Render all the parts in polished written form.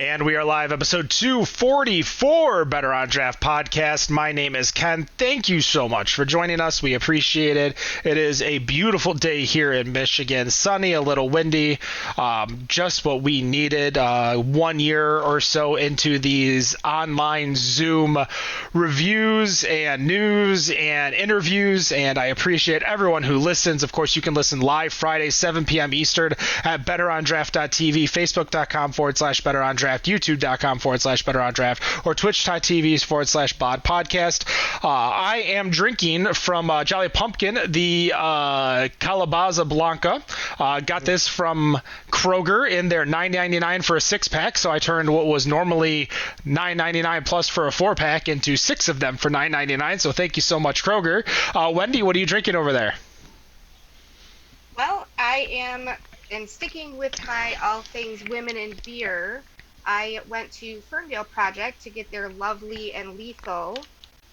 And we are live, episode 244, Better on Draft podcast. My name is Ken. Thank you so much for joining us. We appreciate it. It is a beautiful day here in Michigan. Sunny, a little windy, just what we needed 1 year or so into these online Zoom reviews and news and interviews. And I appreciate everyone who listens. Of course, you can listen live Friday, 7 p.m. Eastern at betterondraft.tv, facebook.com/betterondraft, youtube.com/betterondraft, or twitch.tv/bod podcast. I am drinking from Jolly Pumpkin, the Calabaza Blanca. Got this from Kroger in their $9.99 for a six-pack, so I turned what was normally $9.99 plus for a four-pack into six of them for $9.99, so thank you so much, Kroger. Wendy, what are you drinking over there? Well, I am, and sticking with my all things women in beer, I went to Ferndale Project to get their Lovely and Lethal.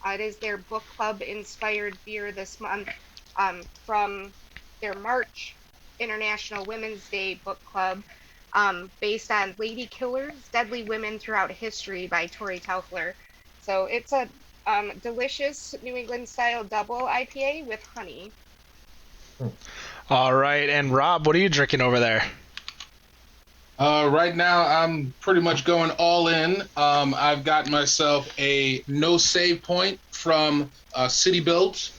It is their book club inspired beer this month from their March International Women's Day book club, based on Lady Killers, Deadly Women Throughout History by Tori Telfler. So it's a delicious New England style double IPA with honey. All right, and Rob, what are you drinking over there? Right now, I'm pretty much going all in. I've got myself a no save point from City Builds,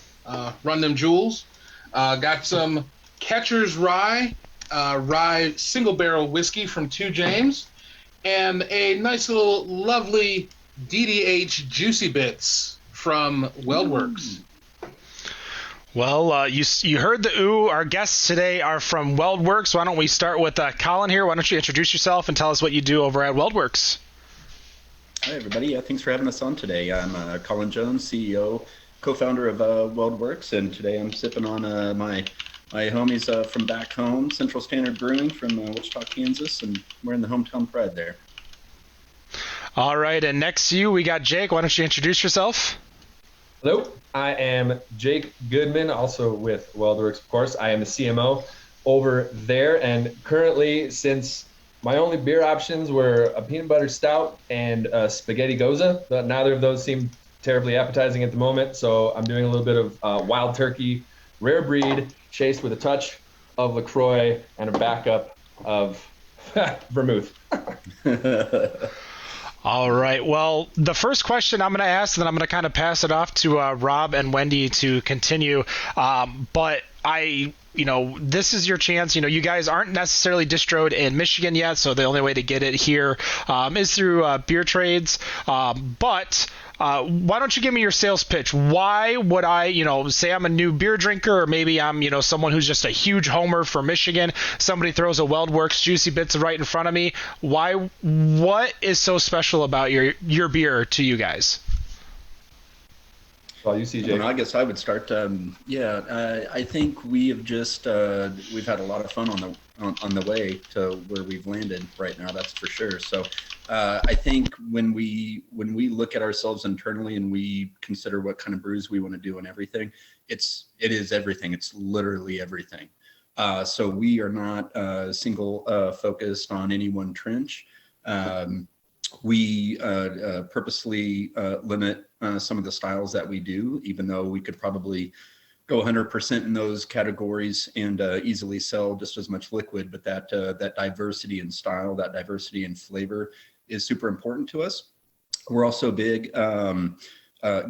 Run Them Jewels. Got some Catcher's Rye single barrel whiskey from Two James, and a nice little lovely DDH Juicy Bits from WeldWerks. Well, you heard the ooh. Our guests today are from WeldWerks. Why don't we start with Colin here? Why don't you introduce yourself and tell us what you do over at WeldWerks? Hi, everybody. Thanks for having us on today. I'm Colin Jones, CEO, co-founder of WeldWerks, and today I'm sipping on my homies from back home, Central Standard Brewing from Wichita, Kansas, and we're in the hometown pride there. All right, and next to you, we got Jake. Why don't you introduce yourself? Hello, I am Jake Goodman, also with WeldWerks, of course. I am the CMO over there, and currently, since my only beer options were a peanut butter stout and a spaghetti goza, but neither of those seem terribly appetizing at the moment, so I'm doing a little bit of wild turkey, rare breed, chased with a touch of LaCroix and a backup of vermouth. All right. Well, the first question I'm going to ask, and then I'm going to kind of pass it off to Rob and Wendy to continue. But this is your chance. You guys aren't necessarily distroed in Michigan yet, so the only way to get it here is through beer trades. But why don't you give me your sales pitch? Why would I, say I'm a new beer drinker, or maybe I'm, someone who's just a huge homer for Michigan. Somebody throws a WeldWerks Juicy Bits right in front of me. What is so special about your beer to you guys? Well, you see, Jake. I guess I would start. I think we have just we've had a lot of fun on the way to where we've landed right now. That's for sure. So I think when we look at ourselves internally and we consider what kind of brews we want to do and everything, it is everything. It's literally everything. So we are not single focused on any one trench. We purposely limit some of the styles that we do, even though we could probably go 100% in those categories and easily sell just as much liquid. But that diversity in style, that diversity in flavor is super important to us. We're also big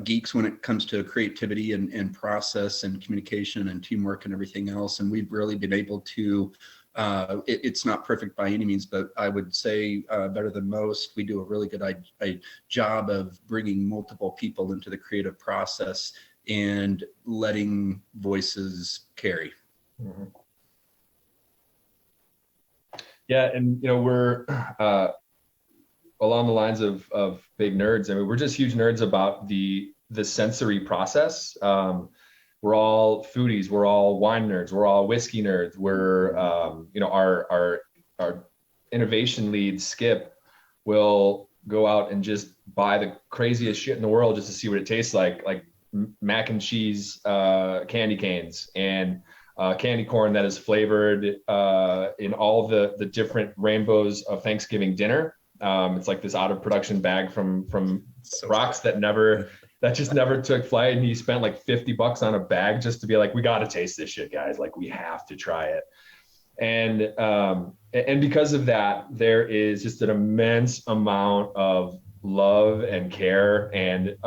geeks when it comes to creativity and process and communication and teamwork and everything else. And we've really been able to it's not perfect by any means, but I would say better than most. We do a really good job of bringing multiple people into the creative process and letting voices carry. Mm-hmm. Yeah, and we're along the lines of big nerds. I mean, we're just huge nerds about the sensory process. We're all foodies. We're all wine nerds. We're all whiskey nerds. We're, our innovation lead, Skip, will go out and just buy the craziest shit in the world just to see what it tastes like mac and cheese candy canes and candy corn that is flavored in all the different rainbows of Thanksgiving dinner. It's like this out of production bag from So rocks that just never took flight. And he spent like $50 on a bag just to be like, we got to taste this shit, guys. Like, we have to try it. And because of that, there is just an immense amount of love and care and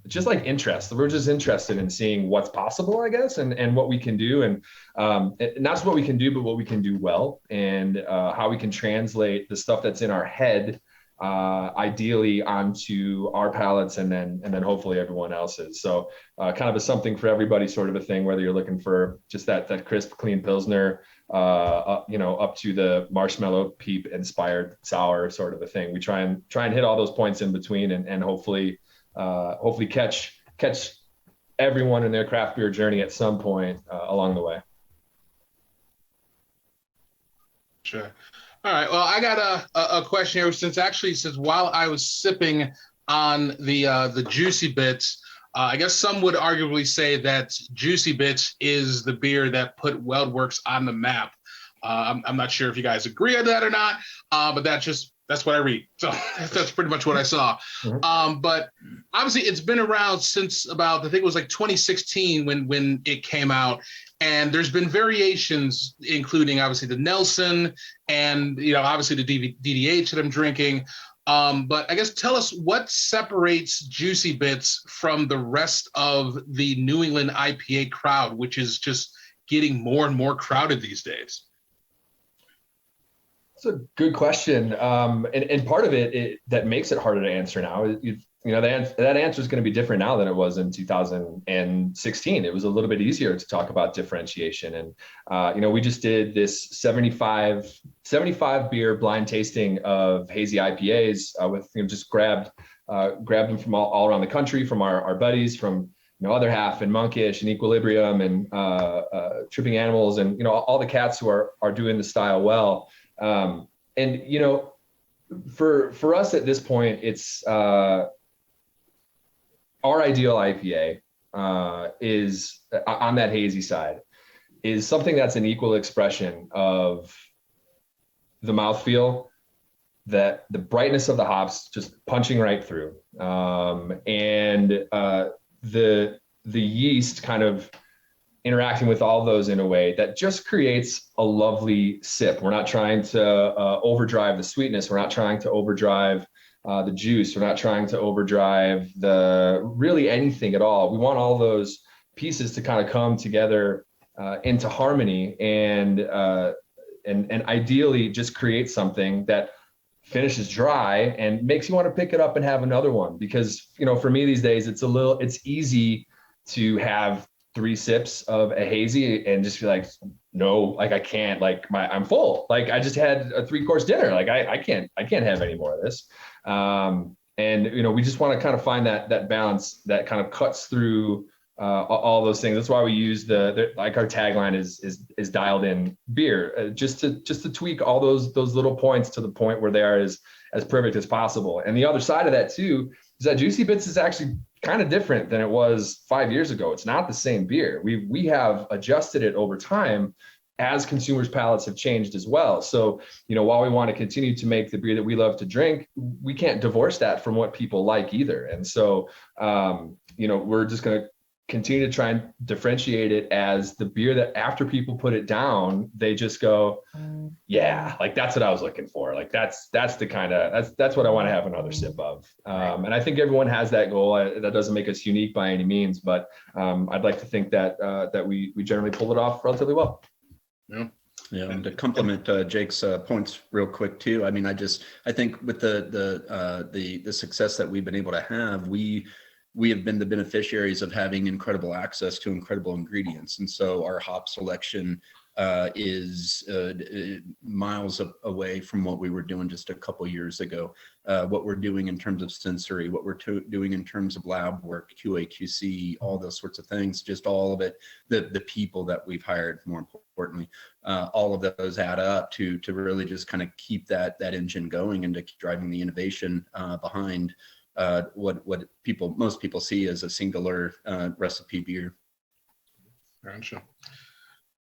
just like interest. We're just interested in seeing what's possible, I guess, and what we can do, and not just what we can do, but what we can do well, and how we can translate the stuff that's in our head ideally onto our palates, and then hopefully everyone else's. So kind of a something for everybody sort of a thing, whether you're looking for just that crisp, clean Pilsner, up to the marshmallow peep inspired sour sort of a thing. We try and hit all those points in between, and hopefully catch everyone in their craft beer journey at some point along the way. Sure. All right. Well, I got a question here since while I was sipping on the Juicy Bits, I guess some would arguably say that Juicy Bits is the beer that put WeldWerks on the map. I'm not sure if you guys agree on that or not, but that's what I read. So that's pretty much what I saw. Mm-hmm. But obviously it's been around since about, I think it was like 2016 when it came out. And there's been variations, including obviously the Nelson and, obviously the DDH that I'm drinking. But I guess tell us what separates Juicy Bits from the rest of the New England IPA crowd, which is just getting more and more crowded these days. That's a good question. And part of it that makes it harder to answer now, that answer is going to be different now than it was in 2016. It was a little bit easier to talk about differentiation. And, we just did this 75 beer blind tasting of hazy IPAs with, just grabbed them from all around the country, from our buddies, from, Other Half and Monkish and Equilibrium and Tripping Animals and, all the cats who are doing the style well. For us at this point, it's our ideal IPA is on that hazy side, is something that's an equal expression of the mouthfeel, that the brightness of the hops just punching right through, and the yeast kind of interacting with all those in a way that just creates a lovely sip. We're not trying to overdrive the sweetness. We're not trying to overdrive the juice. We're not trying to overdrive really anything at all. We want all those pieces to kind of come together into harmony and ideally just create something that finishes dry and makes you want to pick it up and have another one. Because, for me these days, it's easy to have 3 sips of a hazy and just be like, no, like I can't, like I'm full. Like I just had a 3-course dinner. Like I can't have any more of this. And we just want to kind of find that balance that kind of cuts through all those things. That's why we use like our tagline is dialed in beer, just to tweak all those little points to the point where they are as perfect as possible. And the other side of that too is that Juicy Bits is actually kind of different than it was 5 years ago. It's not the same beer. We have adjusted it over time as consumers' palates have changed as well. So, while we want to continue to make the beer that we love to drink, we can't divorce that from what people like either. And so, we're just going to continue to try and differentiate it as the beer that after people put it down, they just go, yeah, like that's what I was looking for. Like that's the kind of, that's what I want to have another sip of. And I think everyone has that goal. That doesn't make us unique by any means, but I'd like to think that we generally pull it off relatively well. Yeah. Yeah, and to complement Jake's points real quick too. I mean, I think with the success that we've been able to have, we have been the beneficiaries of having incredible access to incredible ingredients, and so our hop selection is miles away from what we were doing just a couple years ago. What we're doing in terms of sensory, what we're doing in terms of lab work, QA, QC, all those sorts of things, just all of it, the people that we've hired, more importantly, all of those add up to really just kind of keep that engine going and to keep driving the innovation behind what most people see as a singular recipe beer. Gotcha.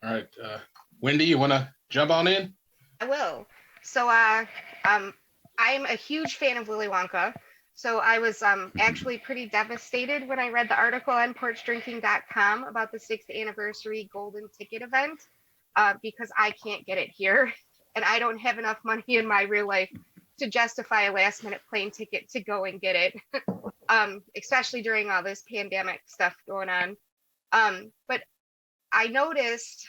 All right, Wendy, you want to jump on in? I will. So, I'm a huge fan of Willy Wonka. So I was actually pretty devastated when I read the article on porchdrinking.com about the 6th anniversary golden ticket event, because I can't get it here. And I don't have enough money in my real life to justify a last minute plane ticket to go and get it, especially during all this pandemic stuff going on. But I noticed,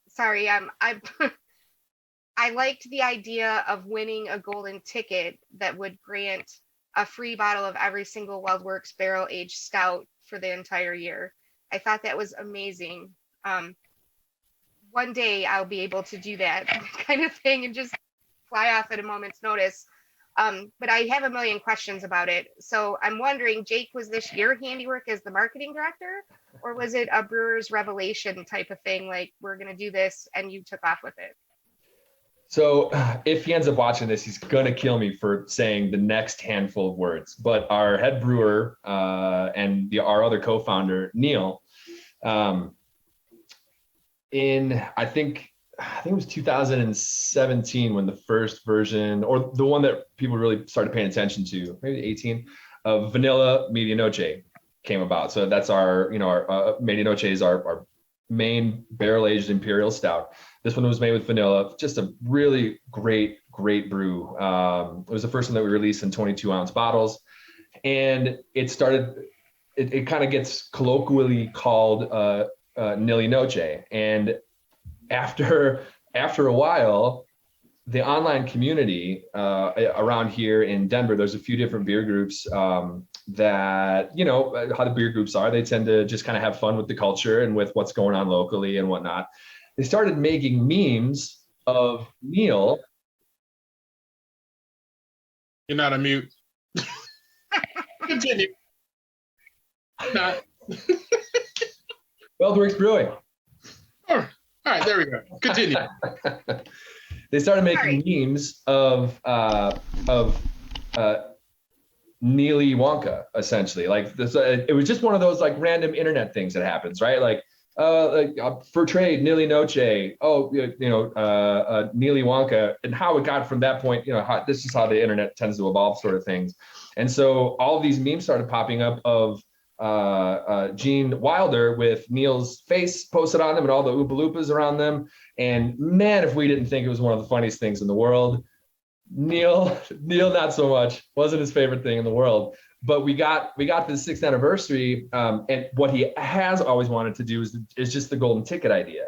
sorry, I liked the idea of winning a golden ticket that would grant a free bottle of every single WeldWerks barrel aged stout for the entire year. I thought that was amazing. One day I'll be able to do that kind of thing and just fly off at a moment's notice. But I have a million questions about it. So I'm wondering, Jake, was this your handiwork as the marketing director, or was it a brewer's revelation type of thing? Like, we're going to do this and you took off with it? So if he ends up watching this, he's going to kill me for saying the next handful of words. But our head brewer and our other co-founder, Neil, I think it was 2017 when the first version, or the one that people really started paying attention to, maybe 18, of vanilla Medianoche came about. So that's our Medianoche is our main barrel-aged imperial stout. This one was made with vanilla, just a really great brew. It was the first one that we released in 22-ounce bottles. And it kind of gets colloquially called Nilly Noche. And after a while, the online community around here in Denver, there's a few different beer groups that, how the beer groups are. They tend to just kind of have fun with the culture and with what's going on locally and whatnot. They started making memes of Neil. You're not a mute. Continue. Not. WeldWerks Brewing. All right, there we go. Continue. They started making memes of Nilly Wonka, essentially. Like this, it was just one of those like random internet things that happens, right? Like for trade, Nilly Noche. Oh, Nilly Wonka, and how it got from that point. This is how the internet tends to evolve, sort of things. And so all of these memes started popping up of Gene Wilder with Neil's face posted on them and all the Oompa Loompas around them. And man, if we didn't think it was one of the funniest things in the world. Neil, not so much. Wasn't his favorite thing in the world. But we got to the 6th anniversary, and what he has always wanted to do is just the golden ticket idea.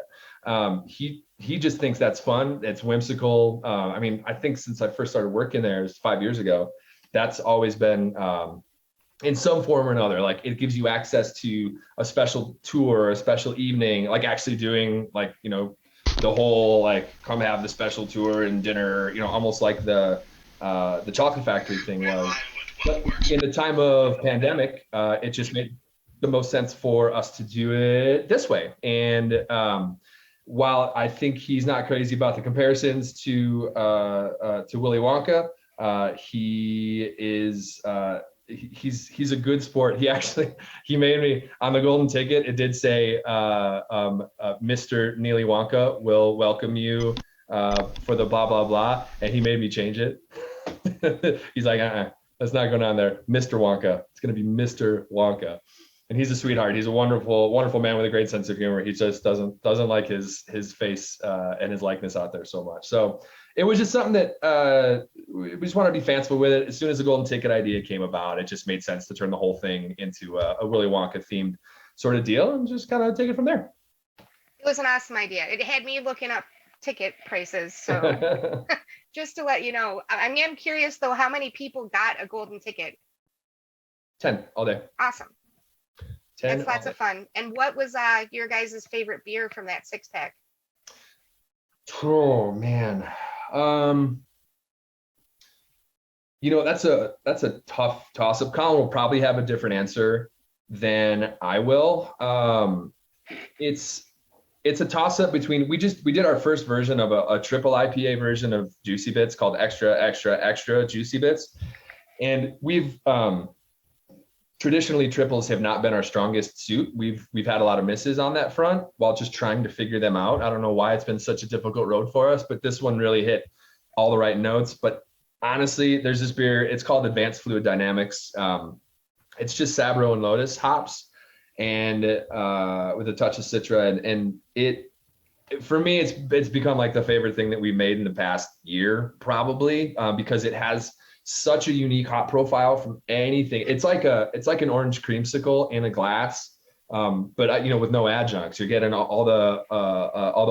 He just thinks that's fun. It's whimsical. I think since I first started working there, it was 5 years ago, that's always been in some form or another. Like, it gives you access to a special tour or a special evening, like actually doing the whole come have the special tour and dinner, almost like the Chocolate Factory thing was. But in the time of pandemic, it just made the most sense for us to do it this way. And while I think he's not crazy about the comparisons to Willy Wonka, he is he's a good sport. He made me on the golden ticket. It did say Mr. Nilly Wonka will welcome you for the blah blah blah, and he made me change it. He's like, that's not going on there. Mr. Wonka. It's going to be Mr. Wonka. And he's a sweetheart. He's a wonderful man with a great sense of humor. He just doesn't like his face and his likeness out there so much. So it was just something that we just wanted to be fanciful with it. As soon as the golden ticket idea came about, it just made sense to turn the whole thing into a Willy Wonka themed sort of deal and just kind of take it from there. It was an awesome idea. It had me looking up ticket prices. So just to let you know, I'm curious though, how many people got a golden ticket? 10 all day. Awesome. 10 That's lots of fun. And what was your guys' favorite beer from that 6-pack? Oh man. That's a tough toss-up. Colin will probably have a different answer than I will. It's a toss-up between, we did our first version of a triple IPA version of Juicy Bits called Extra Juicy Bits. And we've traditionally triples have not been our strongest suit. We've had a lot of misses on that front while just trying to figure them out. I don't know why it's been such a difficult road for us, but this one really hit all the right notes. But honestly, there's this beer, it's called Advanced Fluid Dynamics. It's just Sabro and Lotus hops, and with a touch of Citra, and it, for me, it's become like the favorite thing that we made in the past year, probably, because it has such a unique hop profile from anything. It's like an orange creamsicle in a glass, but with no adjuncts. You're getting all the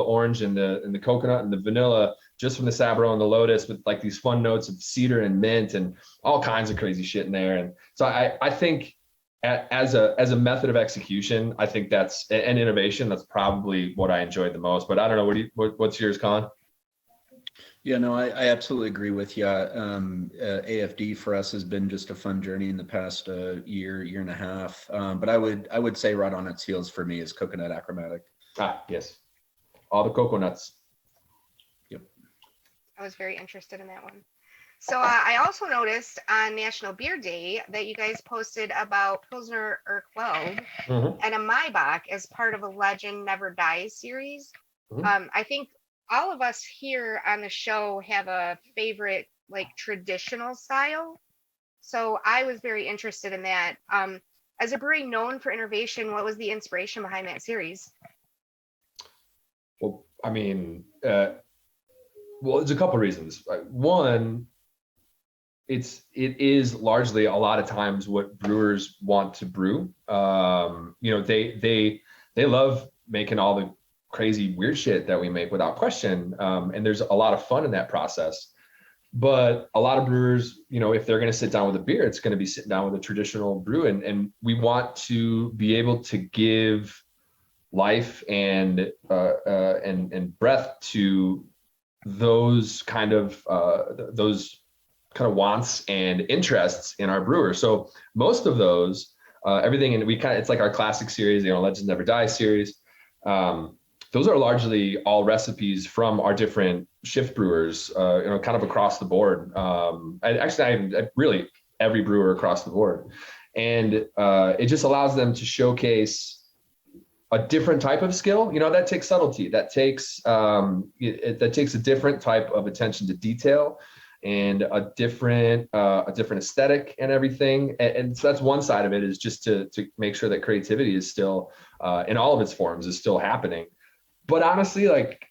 orange and the coconut and the vanilla just from the Sabro and the Lotus, with like these fun notes of cedar and mint and all kinds of crazy shit in there. And so I think as a method of execution, I think that's an innovation. That's probably what I enjoyed the most. But I don't know, what's yours, Colin? Yeah, no, I absolutely agree with you. AFD for us has been just a fun journey in the past year and a half. But I would say right on its heels for me is Coconut Achromatic. Yes, all the coconuts. Yep. I was very interested in that one. So I also noticed on National Beer Day that you guys posted about Pilsner Urquell and a Maibach as part of a Legend Never Dies series. I think all of us here on the show have a favorite like traditional style. So I was very interested in that. As a brewery known for innovation, what was the inspiration behind that series? Well, I mean, there's a couple of reasons. One, it is largely a lot of times what brewers want to brew. They love making all the crazy weird shit that we make, without question, and there's a lot of fun in that process. But a lot of brewers, if they're going to sit down with a beer, it's going to be sitting down with a traditional brew, and we want to be able to give life and breath to those kind of wants and interests in our brewers. So most of those, everything, and it's like our classic series, Legends Never Die series. Those are largely all recipes from our different shift brewers, kind of across the board. I really every brewer across the board, and it just allows them to showcase a different type of skill. That takes subtlety. That takes that takes a different type of attention to detail, and a different aesthetic and everything. And so that's one side of it, is just to make sure that creativity is still in all of its forms is still happening. But honestly, like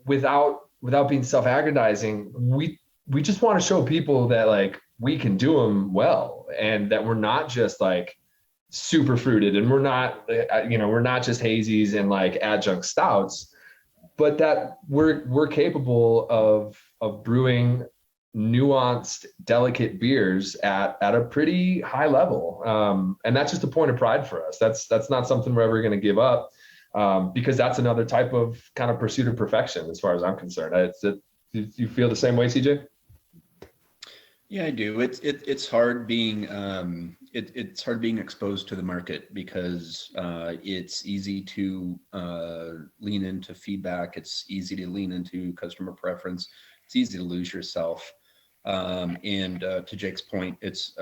without being self-aggrandizing, we just want to show people that like we can do them well, and that we're not just like super fruited, and we're not just hazies and like adjunct stouts, but that we're capable of brewing nuanced, delicate beers at a pretty high level. And that's just a point of pride for us. That's not something we're ever going to give up. Because that's another type of kind of pursuit of perfection, as far as I'm concerned. You feel the same way, CJ? Yeah, I do. It's hard being it's hard being exposed to the market, because it's easy to lean into feedback. It's easy to lean into customer preference. It's easy to lose yourself. And to Jake's point, it's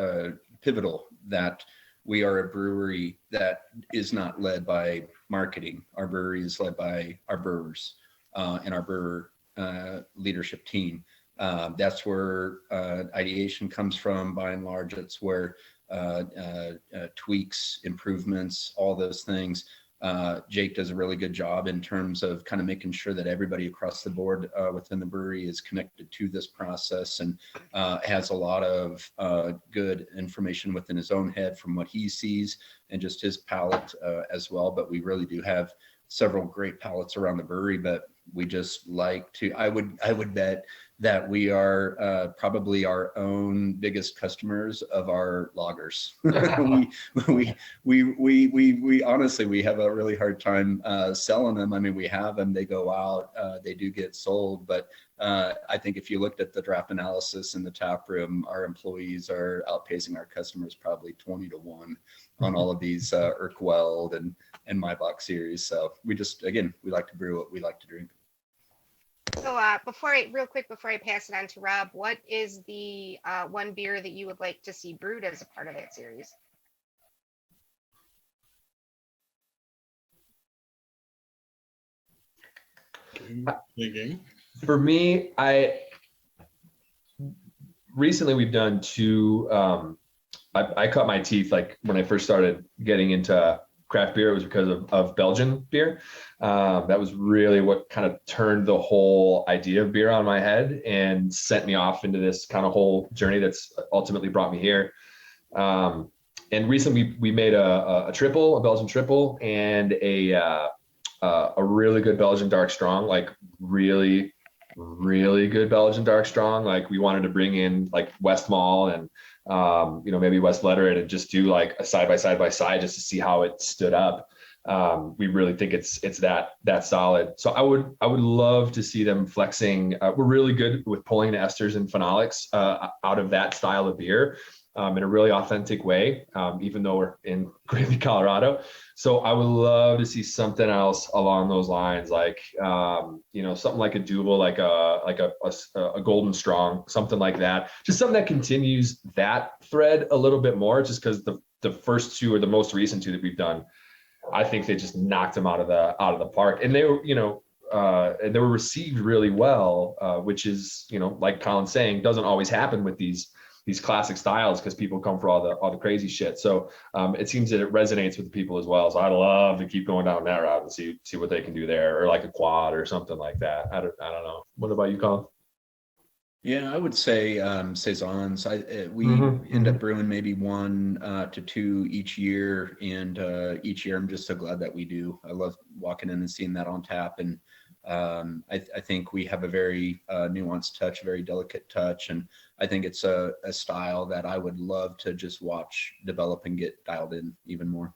pivotal that we are a brewery that is not led by marketing. Our brewery is led by our brewers and our brewer leadership team. That's where ideation comes from, by and large. It's where tweaks, improvements, all those things. Jake does a really good job in terms of kind of making sure that everybody across the board within the brewery is connected to this process, and has a lot of good information within his own head from what he sees and just his palate as well. But we really do have several great palates around the brewery, but we just like to, I would bet that we are probably our own biggest customers of our lagers. we honestly, we have a really hard time selling them. I mean, we have them, they go out, they do get sold, but I think if you looked at the draft analysis in the tap room, our employees are outpacing our customers probably 20-1 on all of these Urquell and Maibach series. So we just, again, we like to brew what we like to drink. So before I pass it on to Rob, what is the one beer that you would like to see brewed as a part of that series? Thinking. For me, recently we've done two. I cut my teeth like when I first started getting into craft beer. It was because of Belgian beer. That was really what kind of turned the whole idea of beer on my head and sent me off into this kind of whole journey that's ultimately brought me here. And recently we made a triple, a Belgian triple, and a really good Belgian dark strong, like really good Belgian dark strong. Like we wanted to bring in like West Mall and maybe West Letter and just do like a side by side just to see how it stood up. We really think it's that solid. So I would love to see them flexing. We're really good with pulling the esters and phenolics out of that style of beer in a really authentic way, even though we're in Greeley, Colorado. So I would love to see something else along those lines, like something like a Duvel, like a Golden Strong, something like that. Just something that continues that thread a little bit more, just because the first two or the most recent two that we've done, I think they just knocked them out of the park, and they were they were received really well, which is like Colin's saying, doesn't always happen with these classic styles because people come for all the crazy shit. So it seems that it resonates with the people as well. So I'd love to keep going down that route and see what they can do there, or like a quad or something like that. I don't know. What about you, Colin? Yeah, I would say saisons. We end up brewing maybe 1 to 2 each year, and each year I'm just so glad that we do. I love walking in and seeing that on tap, and I think we have a very nuanced touch, a very delicate touch, and I think it's a style that I would love to just watch develop and get dialed in even more.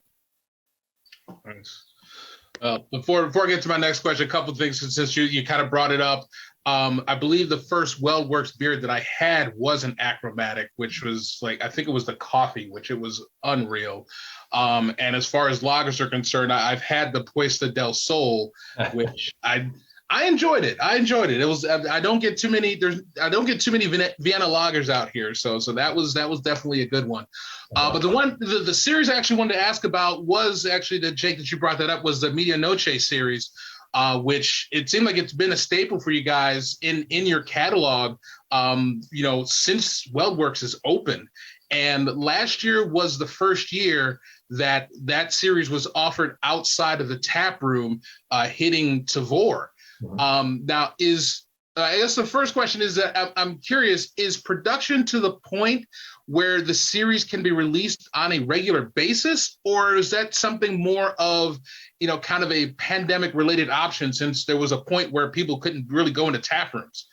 Nice. Before I get to my next question, a couple of things since you kind of brought it up. I believe the first WeldWerks beer that I had was an achromatic, which was I think it was the coffee, which it was unreal. And as far as lagers are concerned, I've had the Puesta del Sol, which I enjoyed it. It was I don't get too many Vienna lagers out here, so that was definitely a good one. But the series I actually wanted to ask about was actually Jake, that you brought that up, was the Medianoche series, which it seemed like it's been a staple for you guys in your catalog, since WeldWerks is open. And last year was the first year that series was offered outside of the tap room, hitting Tavour. Now I guess the first question is that I'm curious, is production to the point where the series can be released on a regular basis, or is that something more of, kind of a pandemic related option, since there was a point where people couldn't really go into tap rooms?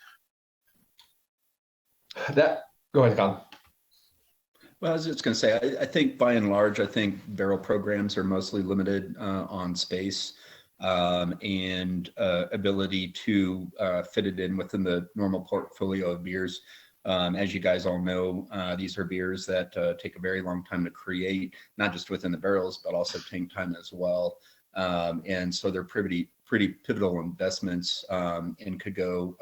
Go ahead, Colin. Well, I was just going to say, I think by and large, I think barrel programs are mostly limited on space. And ability to fit it in within the normal portfolio of beers. As you guys all know, these are beers that take a very long time to create, not just within the barrels, but also tank time as well. And so they're pretty pivotal investments, and could go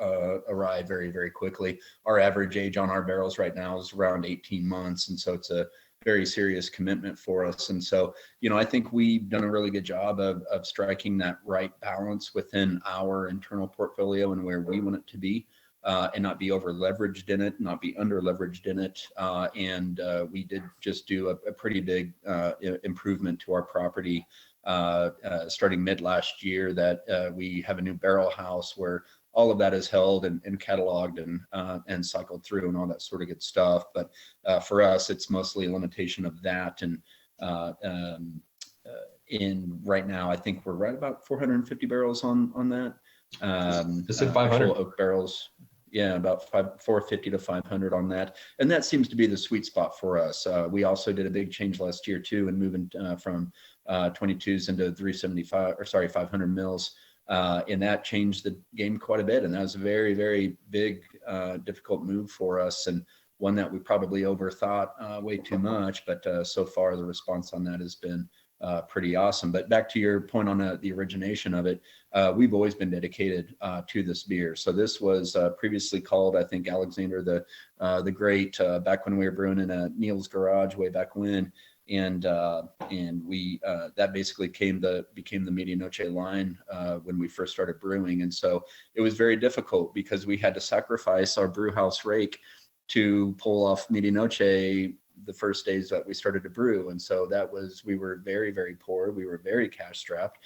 awry very, very quickly. Our average age on our barrels right now is around 18 months. And so it's a very serious commitment for us. And so, I think we've done a really good job of striking that right balance within our internal portfolio and where we want it to be, and not be over leveraged in it, not be under leveraged in it. And we did just do a pretty big improvement to our property starting mid last year, that we have a new barrel house where all of that is held and cataloged and cycled through and all that sort of good stuff. But for us, it's mostly a limitation of that. And in right now, I think we're right about 450 barrels on that. Just at 500 oak barrels. Yeah, about 450 to 500 on that. And that seems to be the sweet spot for us. We also did a big change last year too, and moving from 22s into 500 mils. And that changed the game quite a bit. And that was a very, very big, difficult move for us, and one that we probably overthought way too much. But so far, the response on that has been pretty awesome. But back to your point on the origination of it, we've always been dedicated to this beer. So this was previously called, I think, Alexander the Great, back when we were brewing in Neil's garage way back when. and we that basically became the Medianoche line when we first started brewing. And so it was very difficult because we had to sacrifice our brew house rake to pull off Medianoche the first days that we started to brew. And so we were very, very poor. We were very cash strapped.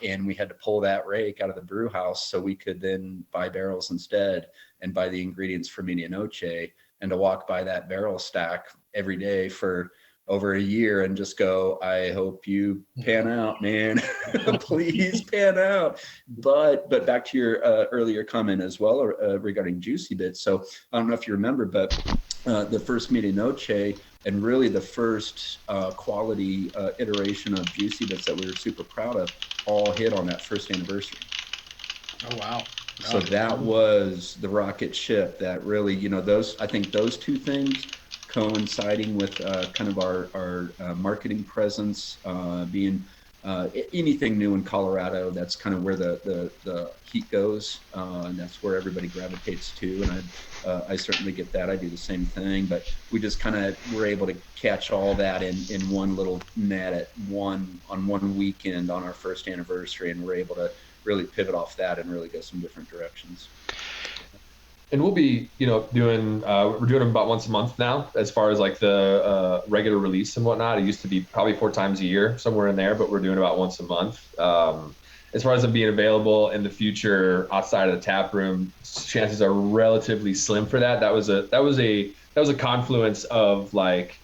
And we had to pull that rake out of the brew house so we could then buy barrels instead and buy the ingredients for Medianoche, and to walk by that barrel stack every day for over a year and just go, I hope you pan out, man. Please pan out. But back to your earlier comment as well regarding Juicy Bits. So I don't know if you remember, but the first Medianoche and really the first quality iteration of Juicy Bits that we were super proud of all hit on that first anniversary. Oh, wow. So that was the rocket ship that really, I think those two things coinciding with kind of our marketing presence, being anything new in Colorado, that's kind of where the heat goes, and that's where everybody gravitates to. And I certainly get that. I do the same thing, but we just kind of were able to catch all that in one little net on one weekend on our first anniversary, and we're able to really pivot off that and really go some different directions. And we'll be, doing, we're doing them about once a month now, as far as like the regular release and whatnot. It used to be probably 4 times a year, somewhere in there, but we're doing about once a month. As far as them being available in the future outside of the tap room, chances are relatively slim for that. That was a confluence of like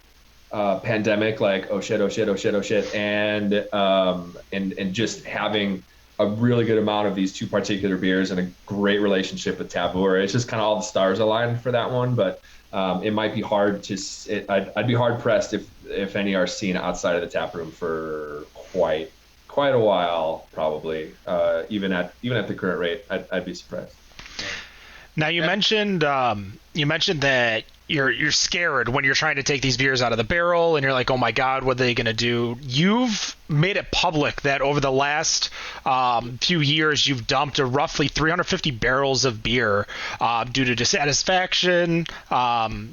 pandemic, like oh shit, and just having a really good amount of these two particular beers and a great relationship with Tavour. It's just kind of all the stars aligned for that one, but it might be hard I'd be hard pressed if any are seen outside of the tap room for quite a while, probably. Even at the current rate, I'd be surprised. Now you mentioned that you're scared when you're trying to take these beers out of the barrel, and you're like, oh my God, what are they going to do? You've made it public that over the last few years, you've dumped roughly 350 barrels of beer due to dissatisfaction,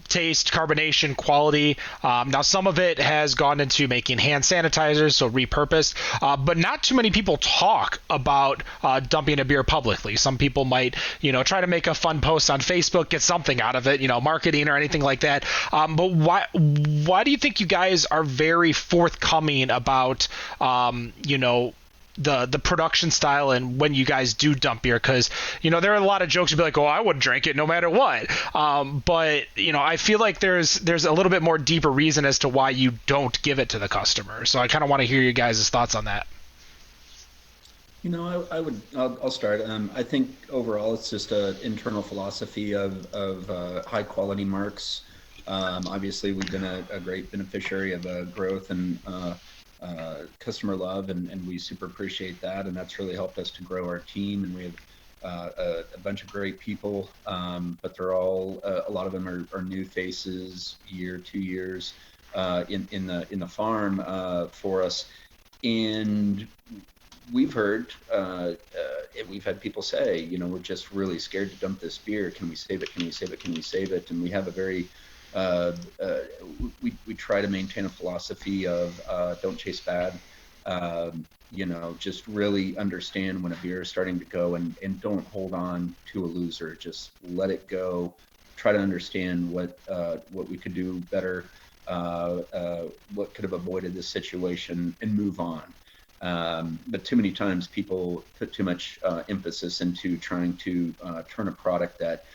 taste, carbonation, quality. Now, some of it has gone into making hand sanitizers, so repurposed, but not too many people talk about dumping a beer publicly. Some people might, try to make a fun post on Facebook, get something out of it, marketing or anything like that. But why do you think you guys are very forthcoming about, the production style and when you guys do dump beer? Because, there are a lot of jokes to be like, oh, I would drink it no matter what. But, I feel like there's a little bit more deeper reason as to why you don't give it to the customer. So I kind of want to hear you guys' thoughts on that. I'll start. I think overall it's just an internal philosophy of high quality marks. Obviously, we've been a great beneficiary of growth and customer love, and we super appreciate that. And that's really helped us to grow our team. And we have a bunch of great people, but they're all a lot of them are new faces, 2 years in the farm for us. And we've heard, we've had people say, we're just really scared to dump this beer. Can we save it? Can we save it? Can we save it? And we have a very, we try to maintain a philosophy of don't chase bad. Just really understand when a beer is starting to go, and don't hold on to a loser. Just let it go. Try to understand what we could do better, what could have avoided this situation, and move on. But too many times people put too much emphasis into trying to turn a product that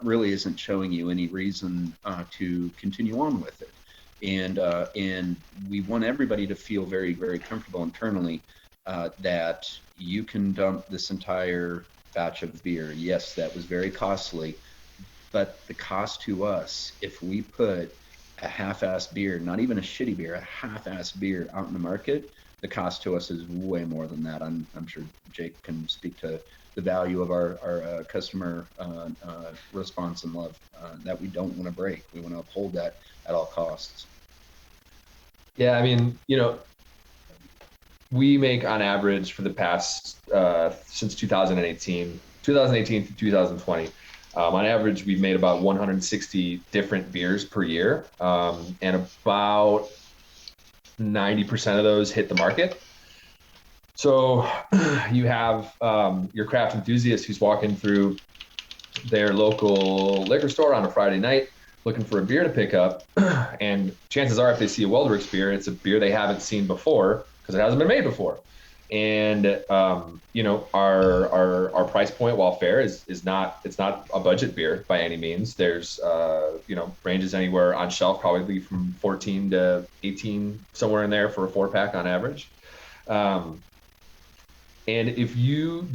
really isn't showing you any reason to continue on with it. And we want everybody to feel very, very comfortable internally that you can dump this entire batch of beer. Yes, that was very costly, but the cost to us, if we put a half-assed beer, not even a shitty beer, a half-assed beer out in the market, the cost to us is way more than that. I'm sure Jake can speak to the value of our customer response and love that we don't want to break. We want to uphold that at all costs. Yeah, I mean, we make on average for the past, since 2018 to 2020, on average, we've made about 160 different beers per year, and about 90% of those hit the market. So you have your craft enthusiast who's walking through their local liquor store on a Friday night looking for a beer to pick up. And chances are, if they see a WeldWerks beer, it's a beer they haven't seen before because it hasn't been made before. And our price point, while fair, is not a budget beer by any means. There's ranges anywhere on shelf probably from 14 to 18, somewhere in there for a 4-pack on average. And if you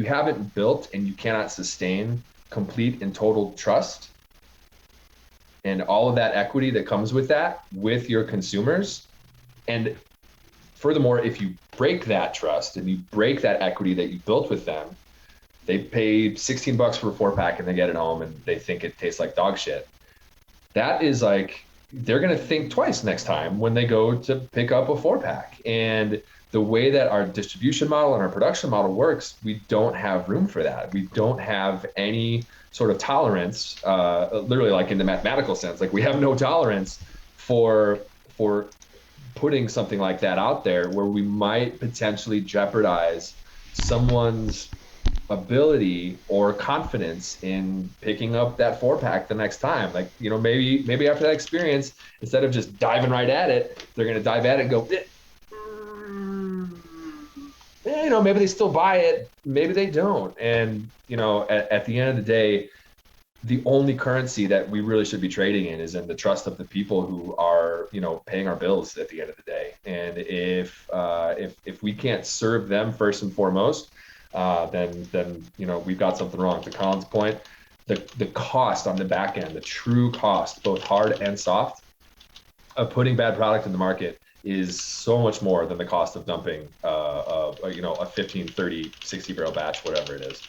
haven't built and you cannot sustain complete and total trust and all of that equity that comes with that with your consumers, and furthermore, if you break that trust and you break that equity that you built with them, they pay $16 for a 4-pack and they get it home and they think it tastes like dog shit. That is like, they're going to think twice next time when they go to pick up a 4-pack. And the way that our distribution model and our production model works, we don't have room for that. We don't have any sort of tolerance, literally like in the mathematical sense, like we have no tolerance for putting something like that out there where we might potentially jeopardize someone's ability or confidence in picking up that 4-pack the next time. Like, maybe after that experience, instead of just diving right at it, they're going to dive at it and go, maybe they still buy it, maybe they don't. And, at the end of the day, the only currency that we really should be trading in is in the trust of the people who are, paying our bills at the end of the day. And if we can't serve them first and foremost, then we've got something wrong. To Colin's point, the cost on the back end, the true cost, both hard and soft, of putting bad product in the market is so much more than the cost of dumping a 15, 30, 60 barrel batch, whatever it is.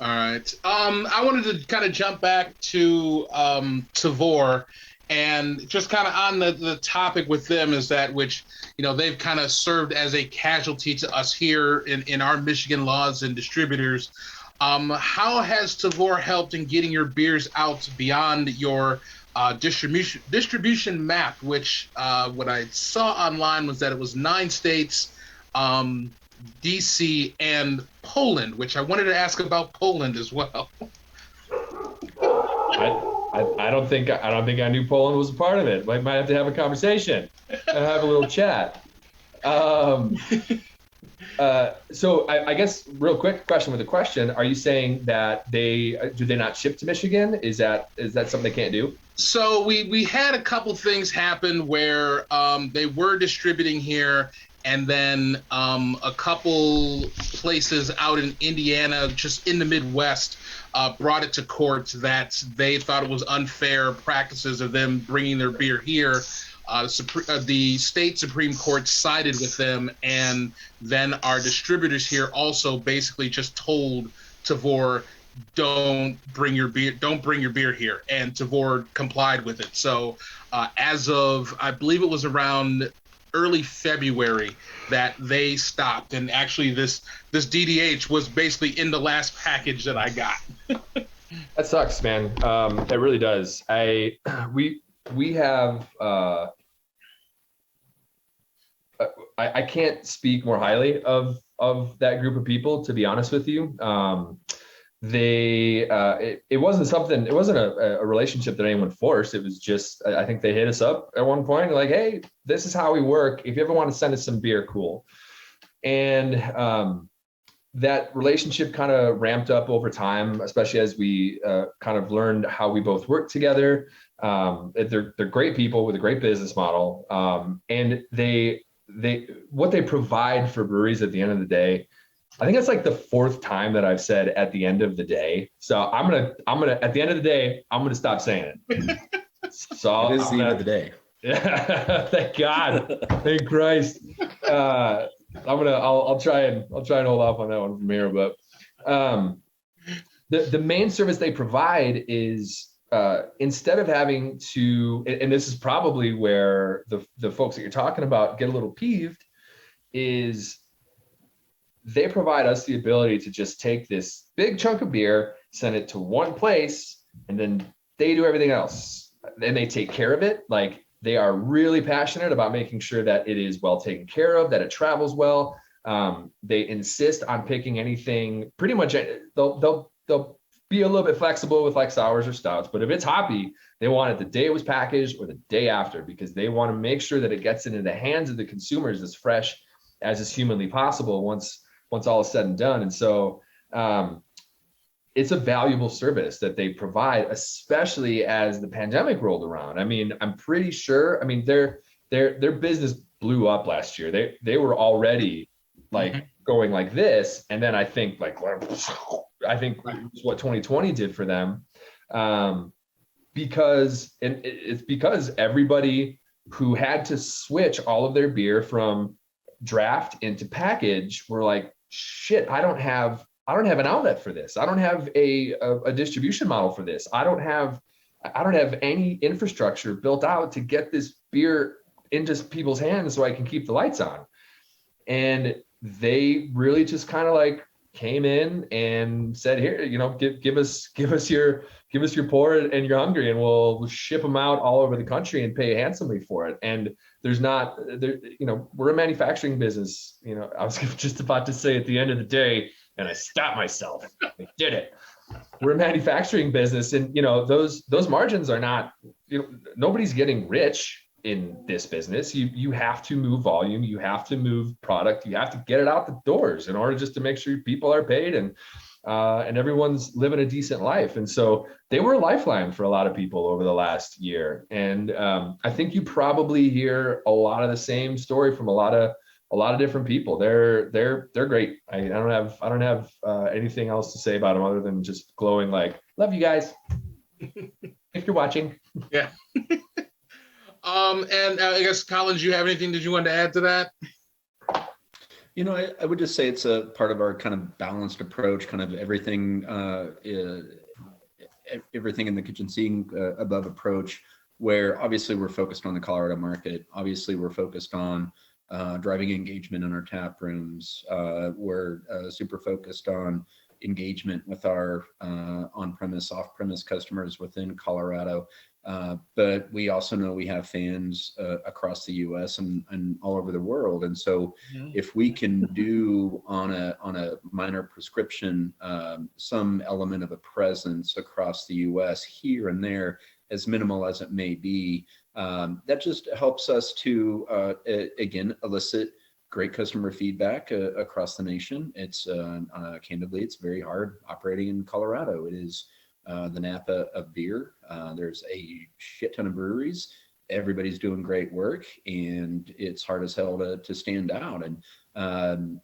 All right. I wanted to kind of jump back to Tavour, and just kind of on the topic with them is that which, they've kind of served as a casualty to us here in our Michigan laws and distributors. How has Tavour helped in getting your beers out beyond your distribution map, which what I saw online was that it was 9 states, DC, and Poland, which I wanted to ask about Poland as well. I don't think I knew Poland was a part of it. We might have to have a conversation and have a little chat. So I guess real quick question with a question: are you saying that do they not ship to Michigan? Is that something they can't do? So we had a couple things happen where they were distributing here, and then a couple places out in Indiana, just in the Midwest, brought it to court that they thought it was unfair practices of them bringing their beer here. The state Supreme Court sided with them, and then our distributors here also basically just told Tavour, don't bring your beer here, and Tavour complied with it. So as of, I believe it was around early February, that they stopped, and actually this DDH was basically in the last package that I got. That sucks, man. It really does. We have I can't speak more highly of that group of people, to be honest with you. It wasn't a relationship that anyone forced. It was just, I think they hit us up at one point like, hey, this is how we work. If you ever want to send us some beer, cool. And that relationship kind of ramped up over time, especially as we kind of learned how we both work together. They're great people with a great business model. And what they provide for breweries at the end of the day, I think that's like the 4th time that I've said at the end of the day. So I'm gonna at the end of the day, I'm gonna stop saying it. So it is the end of the day. Yeah, thank God, thank Christ. I'll try and hold off on that one from here. But the main service they provide is instead of having to, and this is probably where the folks that you're talking about get a little peeved, is they provide us the ability to just take this big chunk of beer, send it to one place, and then they do everything else and they take care of it. Like they are really passionate about making sure that it is well taken care of, that it travels well. They insist on picking anything pretty much. They'll be a little bit flexible with like sours or stouts, but if it's hoppy, they want it the day it was packaged or the day after, because they want to make sure that it gets into the hands of the consumers as fresh as is humanly possible once all is said and done. And so it's a valuable service that they provide, especially as the pandemic rolled around. I mean, I'm pretty sure, I mean, their business blew up last year. They were already like going like this. And then I think what 2020 did for them, because it's because everybody who had to switch all of their beer from draft into package were like, shit, I don't have an outlet for this. I don't have a distribution model for this. I don't have any infrastructure built out to get this beer into people's hands so I can keep the lights on. And they really just kind of like came in and said, here, give us your pour and your hungry, and we'll ship them out all over the country and pay handsomely for it. And we're a manufacturing business. I was just about to say at the end of the day, and I stopped myself. I did it. We're a manufacturing business, and those margins are not. Nobody's getting rich in this business. You have to move volume, you have to move product, you have to get it out the doors in order just to make sure people are paid and everyone's living a decent life. And so they were a lifeline for a lot of people over the last year. And I think you probably hear a lot of the same story from a lot of different people. They're great. I don't have anything else to say about them other than just glowing like, love you guys. If you're watching. Yeah. And I guess, Colin, do you have anything that you want to add to that? I would just say it's a part of our kind of balanced approach, kind of everything in the kitchen seeing above approach, where obviously we're focused on the Colorado market. Obviously we're focused on driving engagement in our tap rooms. We're super focused on engagement with our on-premise, off-premise customers within Colorado. But we also know we have fans across the U.S. and all over the world. And so if we can do on a minor prescription, some element of a presence across the U.S. here and there, as minimal as it may be, that just helps us to, again, elicit great customer feedback across the nation. It's candidly, it's very hard operating in Colorado. It is the Napa of beer. There's a shit ton of breweries. Everybody's doing great work, and it's hard as hell to stand out. And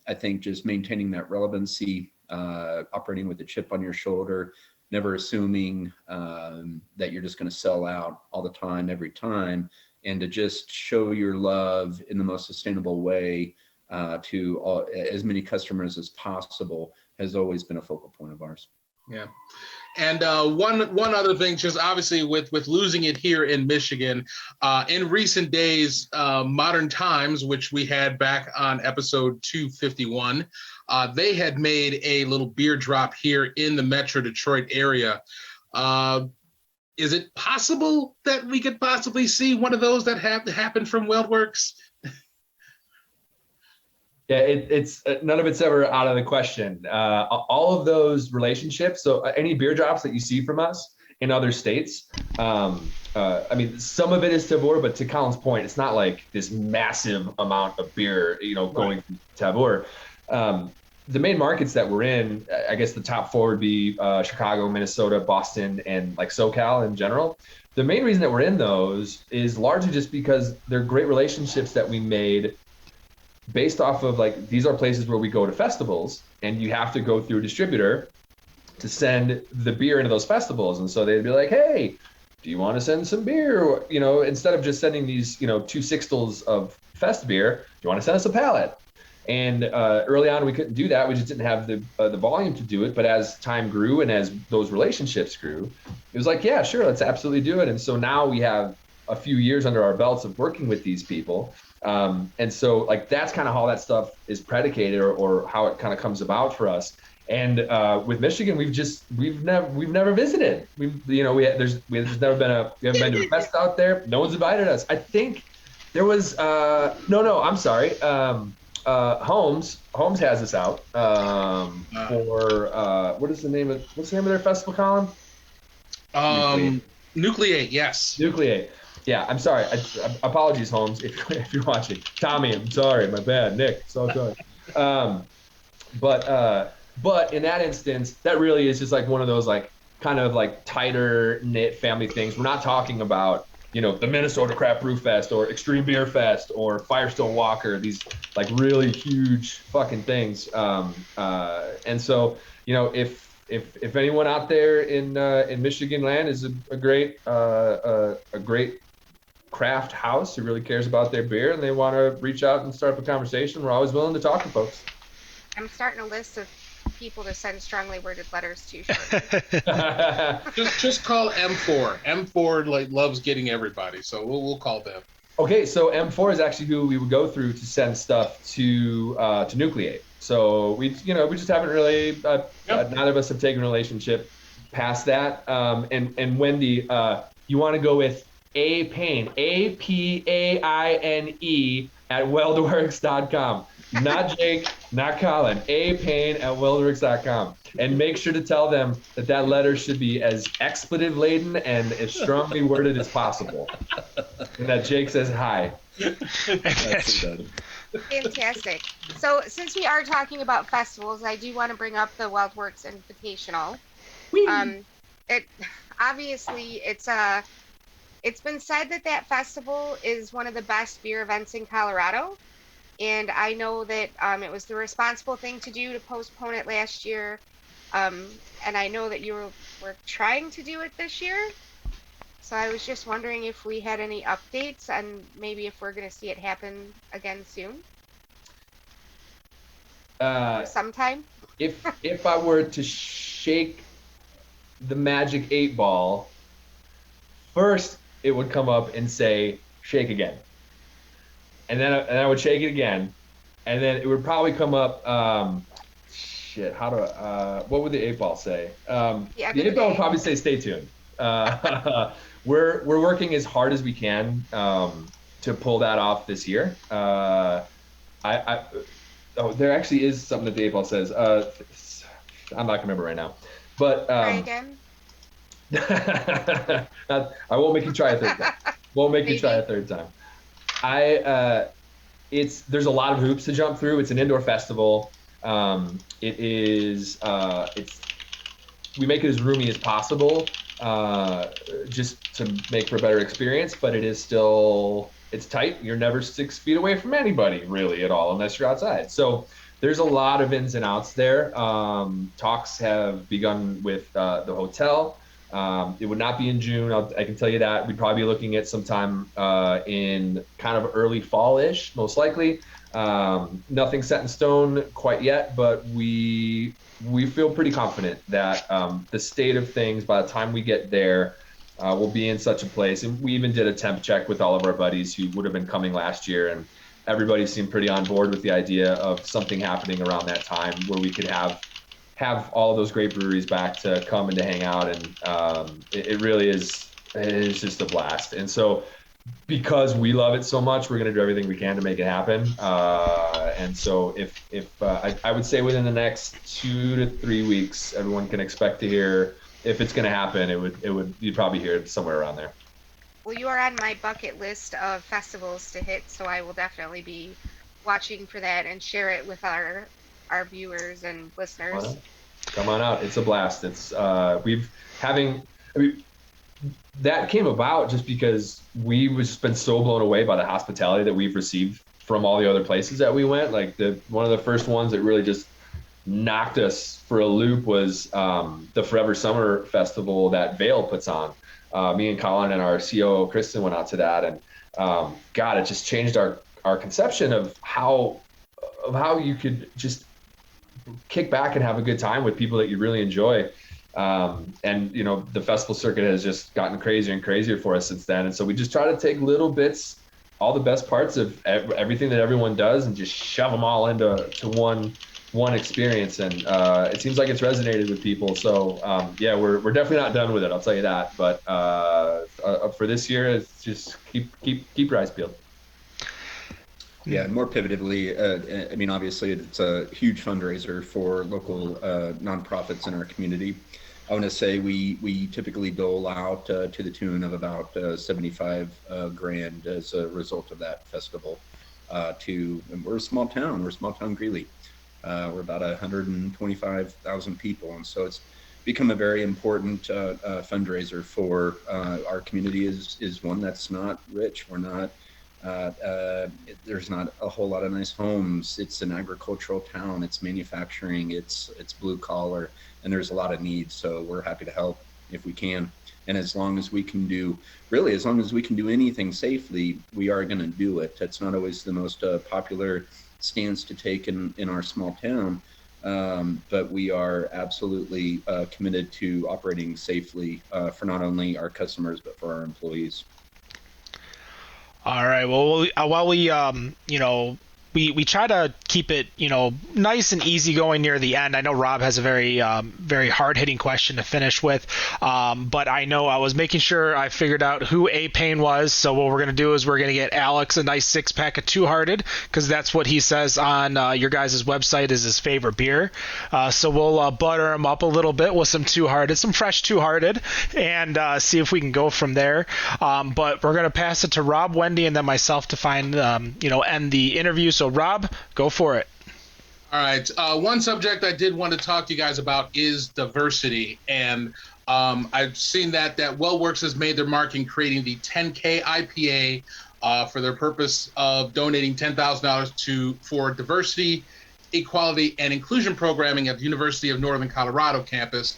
I think just maintaining that relevancy, operating with a chip on your shoulder, never assuming that you're just going to sell out all the time, every time, and to just show your love in the most sustainable way to as many customers as possible has always been a focal point of ours. Yeah. And one other thing, just obviously with losing it here in Michigan, in recent days, Modern Times, which we had back on episode 251, they had made a little beer drop here in the Metro Detroit area. Is it possible that we could possibly see one of those that happened from WeldWerks? Yeah, it's none of it's ever out of the question. All of those relationships, so any beer drops that you see from us in other states, I mean, some of it is Tavour, but to Colin's point, it's not like this massive amount of beer, going from Tavour. The main markets that we're in, I guess the top four would be Chicago, Minnesota, Boston, and like SoCal in general. The main reason that we're in those is largely just because they're great relationships that we made based off of like, these are places where we go to festivals and you have to go through a distributor to send the beer into those festivals. And so they'd be like, hey, do you want to send some beer? Instead of just sending these, 2 sixtels of fest beer, do you want to send us a pallet? And early on, we couldn't do that. We just didn't have the volume to do it. But as time grew and as those relationships grew, it was like, yeah, sure, let's absolutely do it. And so now we have a few years under our belts of working with these people. And so like, that's kind of how that stuff is predicated or how it kind of comes about for us. And with Michigan, we've never visited. There's never been we haven't been to a fest out there. No one's invited us. I think there was I'm sorry. Holmes has us out for what's the name of their festival, Colin? Nucleate, yes. Nucleate. Yeah, I'm sorry. Apologies, Holmes, if you're watching. Tommy, I'm sorry. My bad. Nick, so sorry. But in that instance, that really is just like one of those like kind of like tighter knit family things. We're not talking about, the Minnesota Craft Brew Fest or Extreme Beer Fest or Firestone Walker, these like really huge fucking things. And so, if anyone out there in Michigan land is a great craft house who really cares about their beer and they want to reach out and start up a conversation, we're always willing to talk to folks. I'm starting a list of people to send strongly worded letters to. just call M4. M4 loves getting everybody, so we'll call them. Okay, so M4 is actually who we would go through to send stuff to Nucleate. So we just haven't really neither of us have taken a relationship past that. And Wendy, you want to go with A Payne, APAINE at WeldWerks.com. Not Jake, not Colin. A Payne at WeldWerks.com. And make sure to tell them that letter should be as expletive laden and as strongly worded as possible. And that Jake says hi. Fantastic. So since we are talking about festivals, I do want to bring up the WeldWerks Invitational. It's been said that festival is one of the best beer events in Colorado. And I know that it was the responsible thing to do to postpone it last year. And I know that you were trying to do it this year. So I was just wondering if we had any updates and maybe if we're going to see it happen again soon. Or sometime. If I were to shake the magic 8 ball, first it would come up and say, shake again. And then I would shake it again, and then it would probably come up. What would the 8 ball say? The 8 ball would probably say, "Stay tuned." We're working as hard as we can to pull that off this year. There actually is something that the 8 ball says. I'm not gonna remember right now, but try again. I won't make you try a third time. There's a lot of hoops to jump through. It's an indoor festival. We make it as roomy as possible, just to make for a better experience, but it's tight. You're never 6 feet away from anybody really at all, unless you're outside. So there's a lot of ins and outs there. Talks have begun with the hotel. It would not be in June, I can tell you that. We'd probably be looking at sometime in kind of early fall-ish, most likely. Nothing set in stone quite yet, but we feel pretty confident that the state of things, by the time we get there, will be in such a place. And we even did a temp check with all of our buddies who would have been coming last year, and everybody seemed pretty on board with the idea of something happening around that time where we could have all of those great breweries back to come and to hang out, and it really is just a blast. And so because we love it so much, we're going to do everything we can to make it happen. And so I would say within the next 2 to 3 weeks, everyone can expect to hear if it's going to happen. You'd probably hear it somewhere around there. Well, you are on my bucket list of festivals to hit, so I will definitely be watching for that and share it with our viewers and listeners. Come on out. It's a blast. That came about just because we've just been so blown away by the hospitality that we've received from all the other places that we went. Like one of the first ones that really just knocked us for a loop was the Forever Summer Festival that Vail puts on. Me and Colin and our COO Kristen went out to that, and God, it just changed our conception of how you could just kick back and have a good time with people that you really enjoy. And the festival circuit has just gotten crazier and crazier for us since then. And so we just try to take little bits, all the best parts of everything that everyone does, and just shove them all into one one experience, and it seems like it's resonated with people. So yeah, we're definitely not done with it, I'll tell you that. But for this year, it's just keep your eyes peeled. Yeah, more pivotively, I mean, obviously it's a huge fundraiser for local nonprofits in our community. I want to say we typically dole out to the tune of about 75 grand as a result of that festival. And we're a small town. We're small town Greeley. We're about 125,000 people, and so it's become a very important fundraiser for our community. Is one that's not rich. We're not. There's not a whole lot of nice homes. It's an agricultural town. It's manufacturing. It's blue collar, and there's a lot of needs. So we're happy to help if we can. And as long as we can do anything safely, we are going to do it. That's not always the most popular stance to take in our small town, but we are absolutely committed to operating safely for not only our customers but for our employees. All right. Well, while we try to keep it, nice and easy going near the end. I know Rob has a very hard-hitting question to finish with, but I know I was making sure I figured out who A-Pain was. So what we're going to do is we're going to get Alex a nice six-pack of Two Hearted, because that's what he says on your guys' website is his favorite beer. So we'll butter him up a little bit with some Two Hearted, some fresh Two Hearted, and see if we can go from there. But we're going to pass it to Rob, Wendy, and then myself to end the interview. So Rob, go for it. All right. One subject I did want to talk to you guys about is diversity. And I've seen that WeldWerks has made their mark in creating the 10K IPA for their purpose of donating $10,000 for diversity, equality, and inclusion programming at the University of Northern Colorado campus,